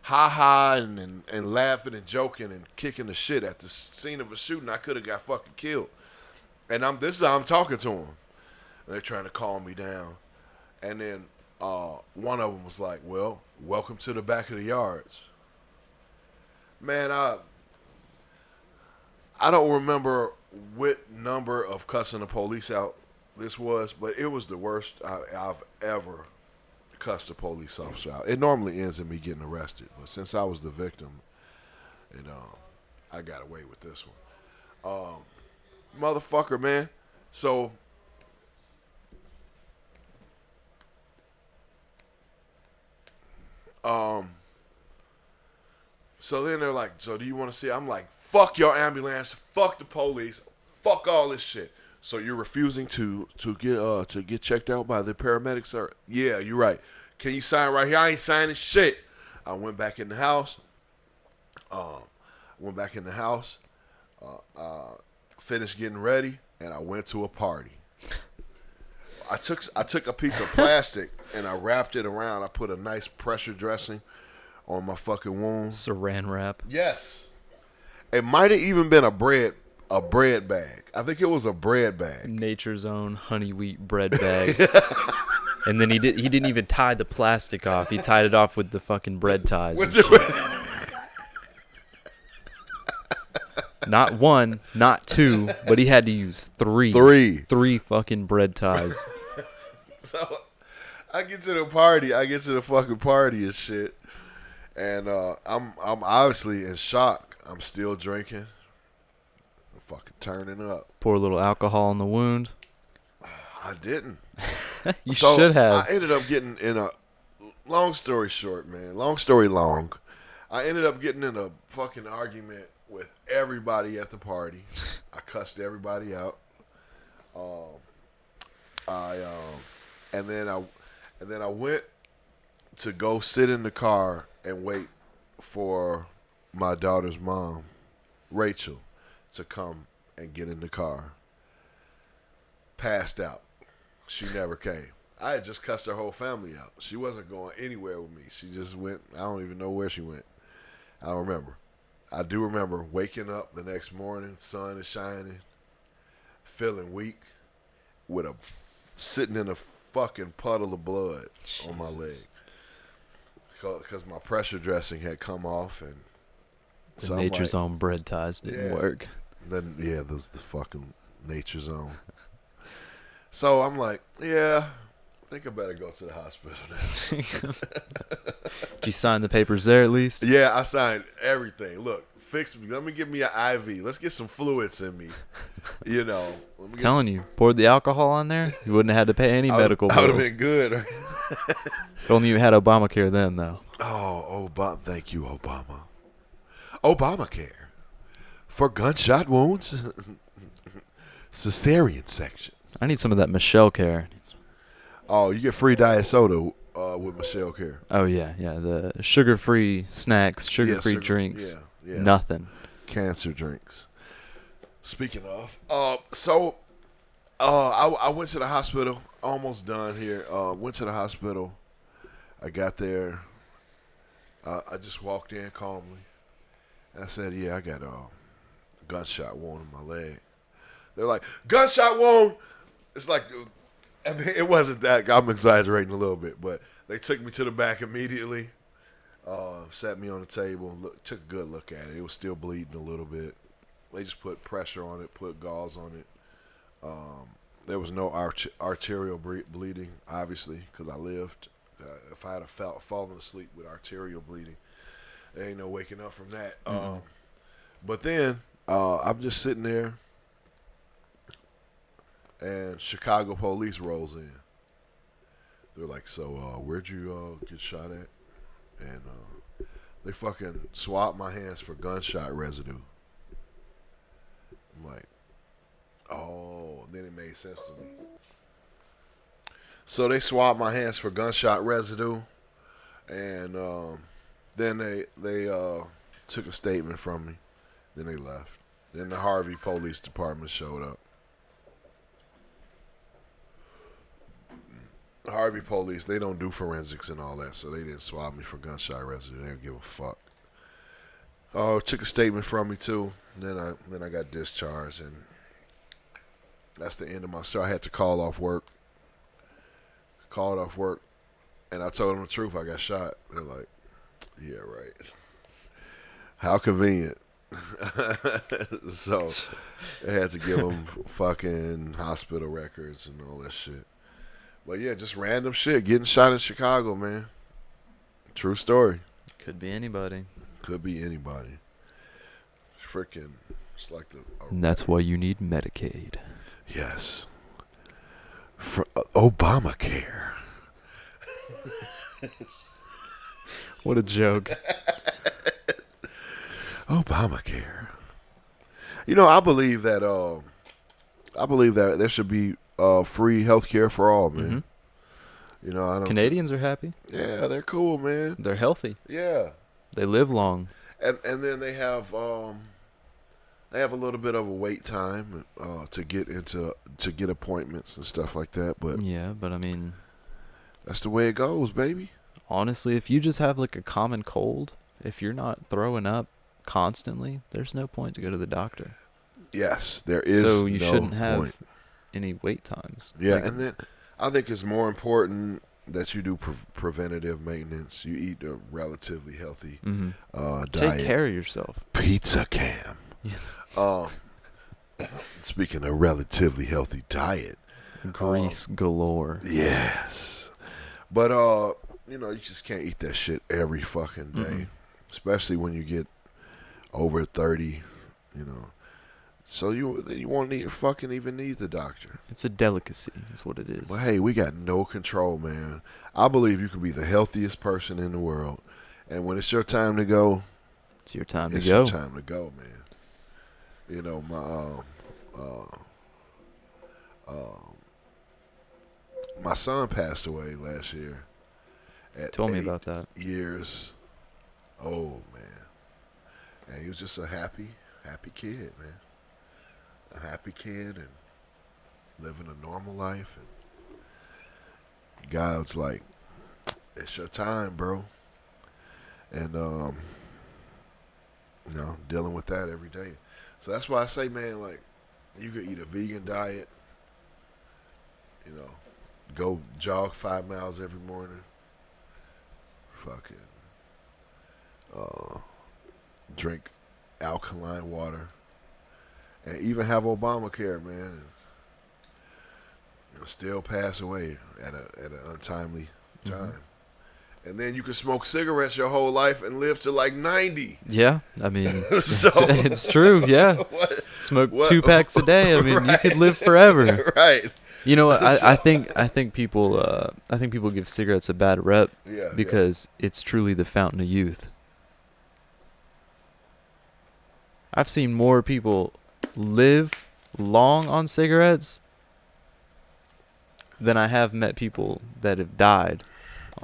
Ha-ha and laughing and joking and kicking the shit at the scene of a shooting. I could have got fucking killed. And this is how I'm talking to them. They're trying to calm me down. And then one of them was like, well, welcome to the back of the yards. Man, I don't remember what number of cussing the police out this was, but it was the worst I've ever cussed a police officer out. It normally ends in me getting arrested, but since I was the victim, I got away with this one. Motherfucker, man. So then they're like, so do you want to see? I'm like, fuck your ambulance, fuck the police, fuck all this shit. So you're refusing to get checked out by the paramedics, sir? Yeah, you're right. Can you sign right here? I ain't signing shit. I went back in the house. Finished getting ready, and I went to a party. I took a piece of plastic and I wrapped it around. I put a nice pressure dressing on my fucking wounds. Saran wrap. Yes. It might have even been a bread bag. I think it was a bread bag. Nature's Own honey wheat bread bag. And then he didn't even tie the plastic off. He tied it off with the fucking bread ties. Not one, not two, but he had to use three. Three fucking bread ties. So I get to the fucking party and shit. And I'm obviously in shock. I'm still drinking. I'm fucking turning up. Pour a little alcohol in the wound. I didn't. You should have. I ended up getting in a long story short, man. Long story long. I ended up getting in a fucking argument with everybody at the party. I cussed everybody out. And then I went to go sit in the car and wait for my daughter's mom, Rachel, to come and get in the car. Passed out. She never came. I had just cussed her whole family out. She wasn't going anywhere with me. She just went. I don't even know where she went. I don't remember. I do remember waking up the next morning, sun is shining, feeling weak, sitting in a fucking puddle of blood on my leg. Because my pressure dressing had come off, and the Nature's Own bread ties didn't work. Then those the fucking Nature's Own. So I'm like, I think I better go to the hospital now. Did you sign the papers there at least? Yeah, I signed everything. Look, fix me. Let me give me an IV. Let's get some fluids in me. You know. Telling you, poured the alcohol on there, you wouldn't have had to pay any medical bills. I would have been good. If only you had Obamacare then, though. Oh, thank you, Obama. Obamacare for gunshot wounds, cesarean sections. I need some of that Michelle care. Oh, you get free diet soda with Michelle Care. Oh yeah, the sugar-free snacks, sugar-free drinks, nothing. Cancer drinks. Speaking of, I went to the hospital. Almost done here. Went to the hospital. I got there. I just walked in calmly. And I said, I got a gunshot wound in my leg. They're like, gunshot wound? It's like, I mean, it wasn't that. I'm exaggerating a little bit, but they took me to the back immediately. Sat me on the table, took a good look at it. It was still bleeding a little bit. They just put pressure on it, put gauze on it. There was no arterial bleeding, obviously, because I lived. If I had fallen asleep with arterial bleeding, there ain't no waking up from that. But then I'm just sitting there, and Chicago police rolls in. They're like, so where'd you get shot at? And they fucking swabbed my hands for gunshot residue. I'm like, oh, then it made sense to me. So they swabbed my hands for gunshot residue, and then they took a statement from me. Then they left. Then the Harvey Police Department showed up. Harvey Police, they don't do forensics and all that, so they didn't swab me for gunshot residue. They don't give a fuck. Took a statement from me too. Then I got discharged, and that's the end of my story. I had to call off work. Called off work, and I told them the truth. I got shot. They're like, yeah, right. How convenient. So they had to give them fucking hospital records and all that shit. But yeah, just random shit. Getting shot in Chicago, man. True story. Could be anybody. Could be anybody. Freaking, it's like and that's why you need Medicaid. Yes. For Obamacare. What a joke. Obamacare. You know, I believe that there should be free health care for all, man. You know, I don't. Canadians are happy. Yeah, they're cool, man. They're healthy. Yeah, They live long. and then they have a little bit of a wait time to get appointments and stuff like that. But Yeah, but I mean, that's the way it goes, baby. honestly, if you just have like a common cold, if you're not throwing up constantly, there's no point to go to the doctor. Yes, there is. So you no shouldn't have point. any wait times. Yeah, Like, and then I think it's more important that you do preventative maintenance. You eat a relatively healthy diet. take care of yourself. Pizza Cam. Um, speaking of relatively healthy diet, Grease galore. yes, but you know, you just can't eat that shit every fucking day, especially when you get over 30. You know, so you won't even need the doctor. It's a delicacy, is what it is. But hey, we got no control, man. I believe you can be the healthiest person in the world, and when it's your time to go, It's your time to it's go. your time to go, man. You know, my son passed away last year at Tell me 8 about that. years old, man. And he was just a happy kid, man. A happy kid and living a normal life. And God's like, it's your time, bro. And you know, dealing with that every day. So that's why I say, man, like, you could eat a vegan diet, you know, go jog 5 miles every morning, fucking drink alkaline water, and even have Obamacare, man, and still pass away at an untimely time. And then you can smoke cigarettes your whole life and live to like 90. Yeah, I mean, So- it's true. Yeah, What? smoke What? 2 packs a day. I mean, you could live forever. Right. You know what? I think people give cigarettes a bad rep Yeah. because it's truly the fountain of youth. I've seen more people live long on cigarettes than I have met people that have died.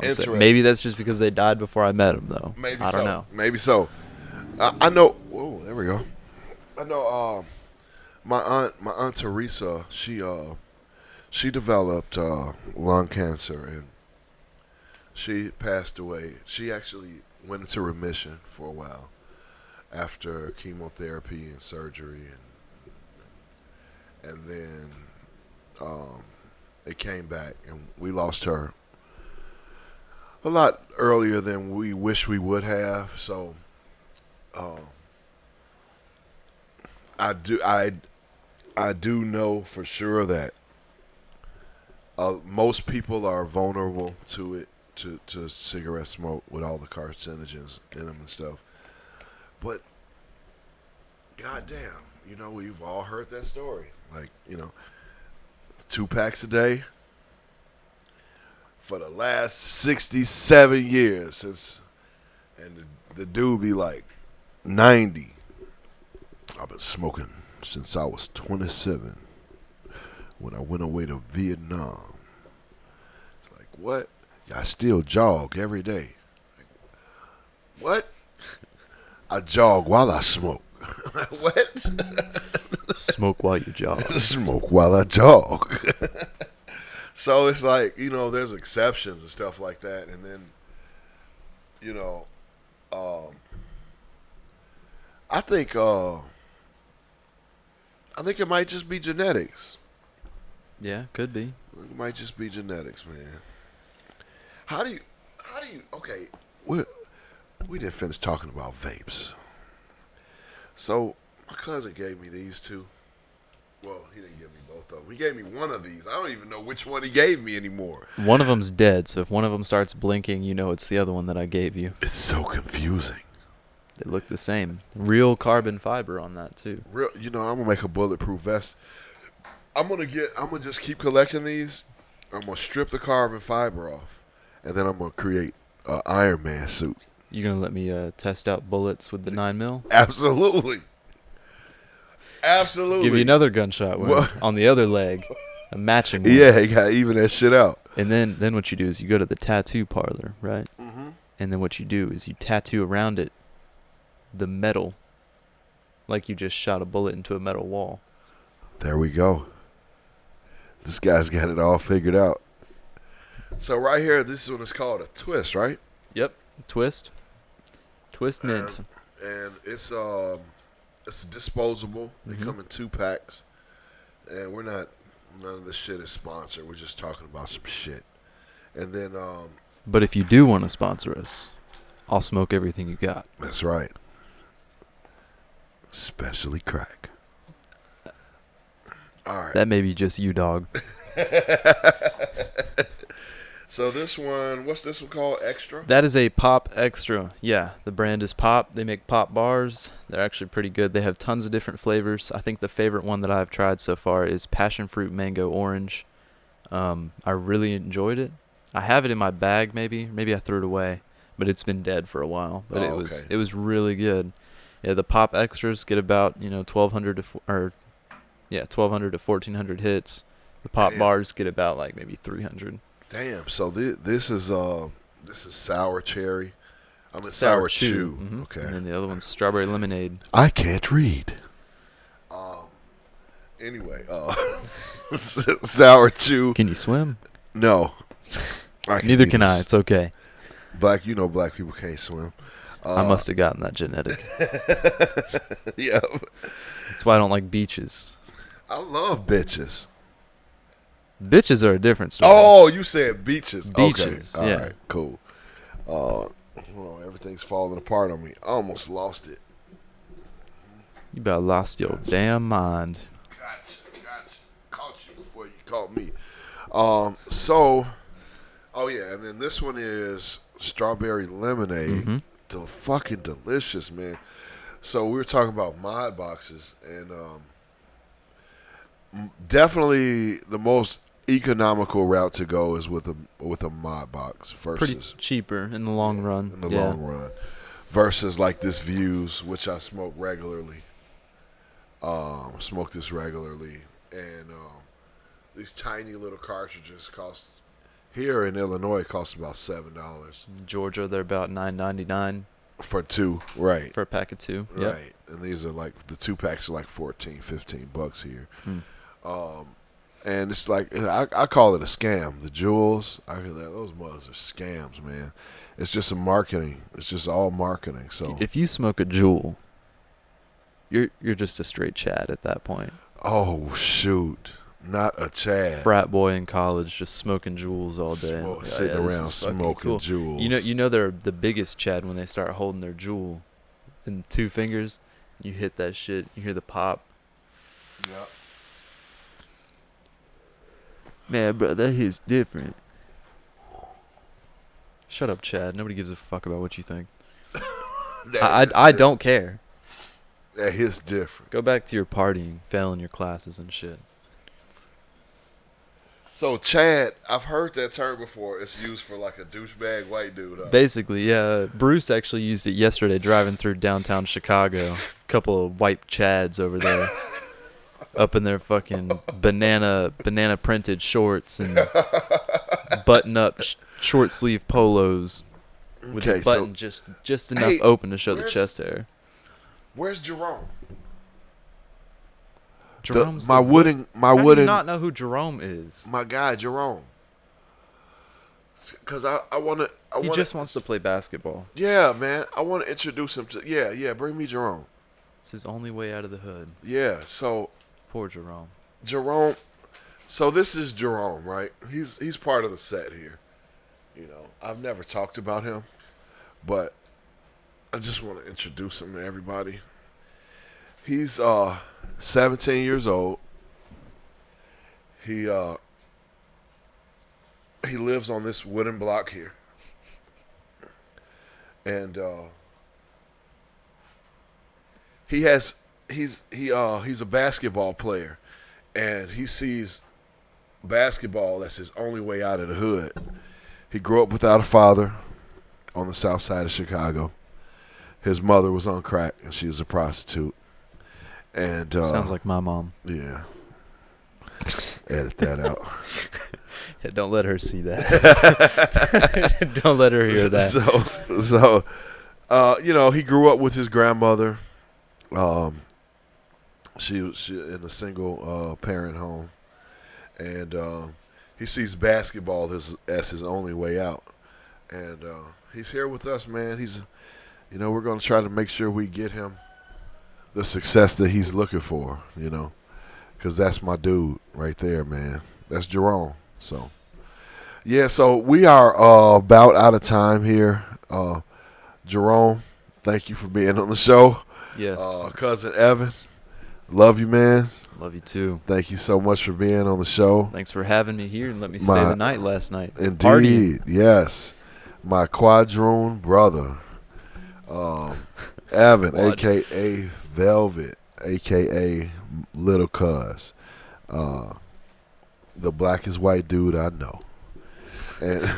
Interesting. Maybe that's just because they died before I met them, though. Maybe I so. don't know. Maybe so. I know. Whoa, there we go. I know. My aunt Teresa. She developed lung cancer and she passed away. She actually went into remission for a while after chemotherapy and surgery, and then it came back, and we lost her a lot earlier than we wish we would have. So, I do know for sure that most people are vulnerable to it, to cigarette smoke with all the carcinogens in them and stuff. But goddamn, you know, we've all heard that story. Like, you know, 2 packs a day for the last 67 years since, and the dude be like 90. I've been smoking since I was 27 when I went away to Vietnam. It's like, what? I still jog every day. Like, what? I jog while I smoke. What? Smoke while you jog. Smoke while I jog. So it's like, you know, there's exceptions and stuff like that. And then, you know, I think it might just be genetics. Yeah, could be. It might just be genetics, man. How do you, okay, we didn't finish talking about vapes. So, my cousin gave me these two. Well, he didn't give me both of them. He gave me one of these. I don't even know which one he gave me anymore. One of them's dead, so if one of them starts blinking, you know it's the other one that I gave you. It's so confusing. They look the same. Real carbon fiber on that, too. You know, I'm going to make a bulletproof vest. I'm going to just keep collecting these. I'm going to strip the carbon fiber off. And then I'm going to create an Iron Man suit. You gonna let me test out bullets with the 9mm? Absolutely. Absolutely. Give you another gunshot wound on the other leg. A matching one. Yeah, he got to even that shit out. And then what you do is you go to the tattoo parlor, right? Mm-hmm. And then what you do is you tattoo around it the metal, like you just shot a bullet into a metal wall. There we go. This guy's got it all figured out. So right here, this is what it's called, a twist, right? Yep. Twist mint. And it's disposable. They come in 2 packs. And none of this shit is sponsored. We're just talking about some shit. And then But if you do want to sponsor us, I'll smoke everything you got. that's right. Especially crack. All right. That may be just you, dog. So this one, what's this one called? Extra? That is a Pop Extra. Yeah, the brand is Pop. They make Pop bars. They're actually pretty good. They have tons of different flavors. I think the favorite one that I've tried so far is Passion Fruit Mango Orange. I really enjoyed it. I have it in my bag maybe I threw it away, but it's been dead for a while. But it was really good. Yeah, the Pop Extras get about 1,200 to 1,400 hits. The Pop bars get about like maybe 300. Damn. So this is sour cherry. I mean sour chew. Mm-hmm. Okay. And then the other one's strawberry lemonade. I can't read. Anyway, sour chew. Can you swim? No. Neither can I. It's okay. Black people can't swim. I must have gotten that genetic. Yeah. That's why I don't like beaches. I love bitches. Bitches are a different story. Oh, you said beaches. Beaches, Okay. yeah. All right, cool. Well, everything's falling apart on me. I almost lost it. You about lost your damn mind. Gotcha. Caught you before you caught me. And then this one is strawberry lemonade. Mm-hmm. Fucking delicious, man. So we were talking about mod boxes, and definitely the most economical route to go is with a mod box versus Pretty cheaper in the long run. in the long run versus like this Views, which I smoke regularly. Smoke this regularly, and these tiny little cartridges cost here in Illinois cost about $7 In Georgia, they're about $9.99 for 2, right? for a pack of 2. Right, Yep. and these are like the 2 packs are like $14-15 here. Mm. And it's like I call it a scam. The jewels, those mugs are scams, man. It's just a marketing. It's just all marketing. So If you smoke a Juul, you're just a straight Chad at that point. oh shoot, not a Chad. Frat boy in college, just smoking Juuls all day. Sitting this around is fucking smoking cool. jewels. You know they're the biggest Chad when they start holding their Juul in 2 fingers. You hit that shit, you hear the pop. Yeah. Man, bro, that hits different. Shut up, Chad. Nobody gives a fuck about what you think. I don't care. That hits different. Go back to your partying, failing your classes and shit. So Chad, I've heard that term before. It's used for like a douchebag white dude. Huh? Basically, yeah. Bruce actually used it yesterday driving through downtown Chicago. Couple of white Chads over there. Up in their fucking banana printed shorts and button up short sleeve polos with the button just enough open to show the chest hair. Where's Jerome? Jerome's my How wooden. do you not know who Jerome is? My guy Jerome. Cause I want to. He just wants to play basketball. Yeah, man. I want to introduce him to. Yeah. Bring me Jerome. It's his only way out of the hood. Yeah. So. Poor Jerome. Jerome. So this is Jerome, right? He's part of the set here. You know, I've never talked about him, but I just want to introduce him to everybody. He's 17 years old. He lives on this wooden block here, and he's a basketball player, and he sees basketball as his only way out of the hood. He grew up without a father on the south side of Chicago. His mother was on crack, and she was a prostitute. And sounds like my mom. Yeah. Edit that out. Don't let her see that. Don't let her hear that. He grew up with his grandmother. She was in a single parent home, and he sees basketball as his only way out. And he's here with us, man. We're going to try to make sure we get him the success that he's looking for, because that's my dude right there, man. That's Jerome. So, yeah, so we are about out of time here. Jerome, thank you for being on the show. Yes. Cousin Evan, love you, man. Love you too. Thank you so much for being on the show. Thanks for having me here and let me stay the night last night. Indeed, Partying. Yes. My quadroon brother, Evan, a.k.a. Velvet, a.k.a. Little Cuz, the blackest white dude I know. And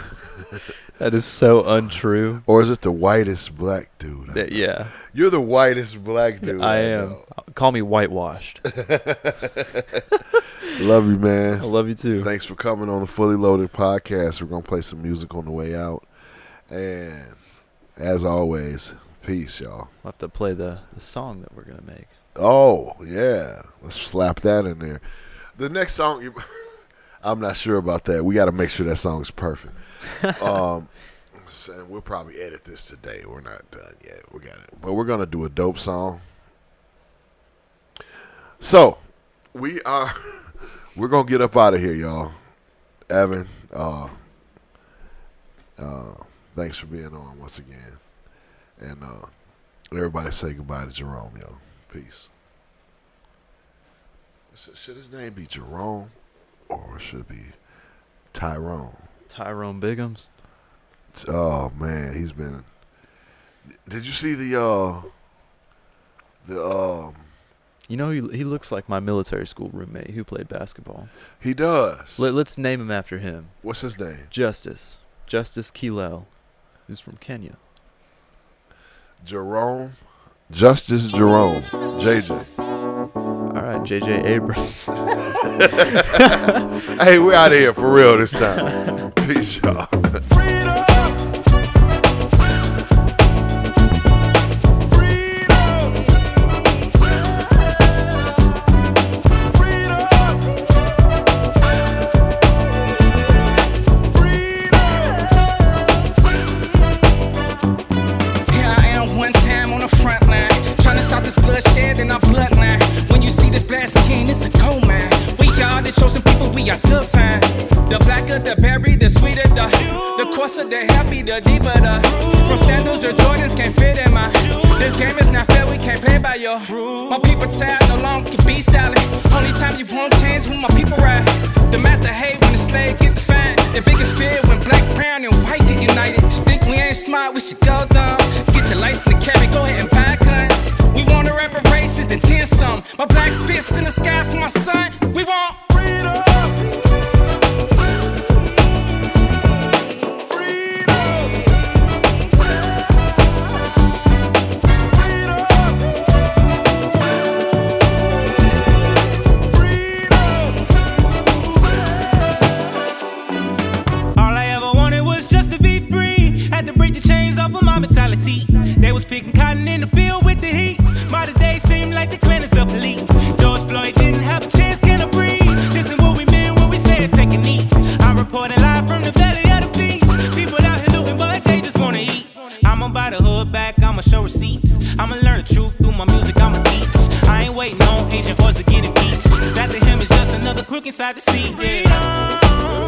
that is so untrue. Or is it the whitest black dude? Yeah. You're the whitest black dude. I am. Know. Call me whitewashed. Love you, man. I love you too. Thanks for coming on the Fully Loaded podcast. We're going to play some music on the way out. And as always, peace, y'all. We'll have to play the song that we're going to make. Oh, yeah. Let's slap that in there. The next song, I'm not sure about that. We got to make sure that song's perfect. And we'll probably edit this today. We're not done yet. We got it. But we're going to do a dope song. So, we're going to get up out of here, y'all. Evan, thanks for being on once again. And everybody say goodbye to Jerome, yo. Peace. Should his name be Jerome or should it be Tyrone? Tyrone Biggums. Oh man, he's been. Did you see the? He looks like my military school roommate who played basketball. He does. Let's name him after him. What's his name? Justice Kilel, who's from Kenya. Jerome. Justice Jerome. JJ. All right, JJ Abrams. Hey, we're out of here for real this time. Peace, y'all. Freedom! Bloodshed in our bloodline. When you see this black skin, it's a gold mine. We are the chosen people, we are defined. The blacker the berry, the sweeter the coarser the happy, the deeper the. From sandals to Jordans, can't fit in my. This game is not fair, we can't play by your. My people tired, no longer can be silent. Only time you won't change when my people ride. The master hate when the slave get defined. The biggest fear when black, brown, and white get united. Just think we ain't smart, we should go down. Get your license to carry, go ahead and buy guns. We want to reparations, then some. My black fists in the sky for my son. We want freedom. They was picking cotton in the field with the heat. Modern day seemed like the cleanest of elite. George Floyd didn't have a chance, can I breathe? Listen what we mean when we said take a knee. I'm reporting live from the belly of the beast. People out here looting, but they just wanna eat. I'ma buy the hood back, I'ma show receipts. I'ma learn the truth through my music, I'ma teach. I ain't waiting on Agent Horse to get impeached. Cause after him is just another crook inside the seat, yeah.